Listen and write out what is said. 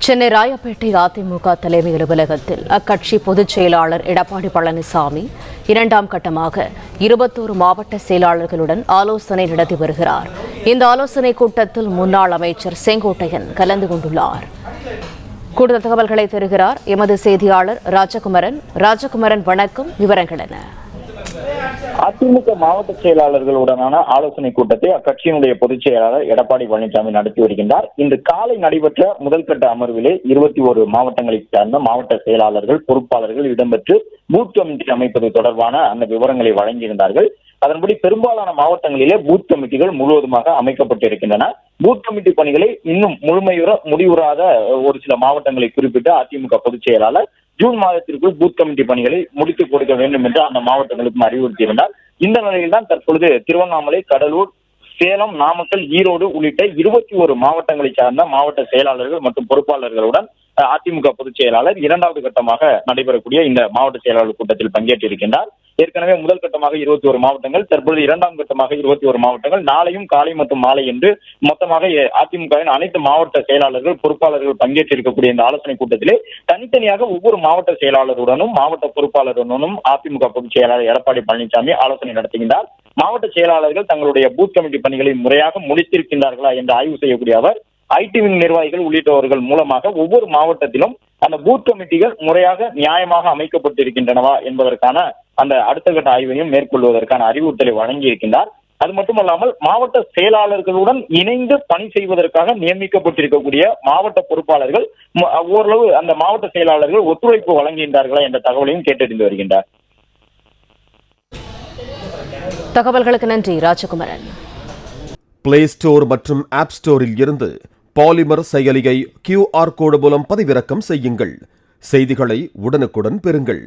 சென்னை ராயப்பேட்டை அதிமுக தலைமை அலுவலகத்தில் அக்கட்சி பொதுச் செயலாளர் எடப்பாடி பழனிசாமி இரண்டாம் கட்டமாக 21 மாவட்ட செயலாளர்களுடன் ஆலோசனை நடத்தி வருகிறார். இந்த ஆலோசனை கூட்டத்தில் முன்னாள் அமைச்சர் செங்கோட்டையன் கலந்து கொண்டுள்ளார். கூடுதல் தகவல்களை தருகிறார் எமது செய்தியாளர் ராஜகுமரன். வணக்கம், விவரங்கள் என்ன? அதிமுக மாவட்ட செயலாளர்களுடனான ஆலோசனை கூட்டத்தை அக்கட்சியினுடைய பொதுச் செயலாளர் எடப்பாடி பழனிசாமி நடத்தி வருகின்றார். இன்று காலை நடைபெற்ற முதல் கட்ட அமர்விலே 21 மாவட்டங்களைச் சார்ந்த மாவட்ட செயலாளர்கள், பொறுப்பாளர்கள் இடம்பெற்று பூத் கமிட்டி அமைப்பது தொடர்பான அந்த விவரங்களை வழங்கியிருந்தார்கள். அதன்படி பெரும்பாலான மாவட்டங்களிலே பூத் கமிட்டிகள் முழுவதுமாக அமைக்கப்பட்டிருக்கின்றன. பூத் கமிட்டி பணிகளை இன்னும் முடிவுறாத ஒரு சில மாவட்டங்களை குறிப்பிட்டு அதிமுக பொதுச் செயலாளர் ஜூன் மாதத்திற்குள் பூத் கமிட்டி பணிகளை முடித்துக் கொடுக்க வேண்டும் என்று அந்த மாவட்டங்களுக்கும் அறிவுறுத்தியிருந்தார். இந்த நிலையில்தான் தற்பொழுது திருவண்ணாமலை, கடலூர், சேலம், நாமக்கல், ஈரோடு உள்ளிட்ட 21 மாவட்டங்களை சார்ந்த மாவட்ட செயலாளர்கள் மற்றும் பொறுப்பாளர்களுடன் அதிமுக பொதுச் செயலாளர் இரண்டாவது கட்டமாக நடைபெறக்கூடிய இந்த மாவட்ட செயலாளர் கூட்டத்தில் பங்கேற்றிருக்கின்றார். ஏற்கனவே முதல் கட்டமாக 21 மாவட்டங்கள், தற்பொழுது இரண்டாம் கட்டமாக 21 மாவட்டங்கள், நாளையும் காலை மற்றும் மாலை என்று மொத்தமாக அதிமுகவின் அனைத்து மாவட்ட செயலாளர்கள், பொறுப்பாளர்கள் பங்கேற்றிருக்கக்கூடிய இந்த ஆலோசனை கூட்டத்திலே தனித்தனியாக ஒவ்வொரு மாவட்ட செயலாளருடனும் மாவட்ட பொறுப்பாளருடனும் அதிமுக பொதுச் செயலாளர் எடப்பாடி பழனிசாமி ஆலோசனை நடத்துகின்றார். மாவட்ட செயலாளர்கள் தங்களுடைய பூத் கமிட்டி பணிகளை முறையாக முடித்திருக்கின்றார்களா என்று ஆய்வு செய்யக்கூடிய அவர் ஐடி விங் நிர்வாகிகள் உள்ளிட்டவர்கள் மூலமாக ஒவ்வொரு மாவட்டத்திலும் அந்த பூத் கமிட்டிகள் முறையாக நியாயமாக அமைக்கப்பட்டிருக்கின்றனவா என்பதற்கான அந்த அடுத்த கட்ட ஆய்வையும் மேற்கொள்வதற்கான அறிவுறுத்தலை வழங்கியிருக்கின்றார். அது மட்டுமல்லாமல் மாவட்ட செயலாளர்களுடன் இணைந்து பணி செய்வதற்காக நியமிக்கப்பட்டிருக்கக்கூடிய மாவட்ட பொறுப்பாளர்கள் ஓரளவு அந்த மாவட்ட செயலாளர்கள் ஒத்துழைப்பு வழங்குகின்றார்களா என்ற தகவலையும் கேட்டறிந்து வருகின்றார். தகவல்களுக்கு நன்றி ராஜகுமரன். பிளே ஸ்டோர் மற்றும் ஆப் ஸ்டோரில் இருந்து பாலிமர் செயலியை QR கோடு மூலம் பதிவிறக்கம் செய்யுங்கள். செய்திகளை உடனுக்குடன் பெறுங்கள்.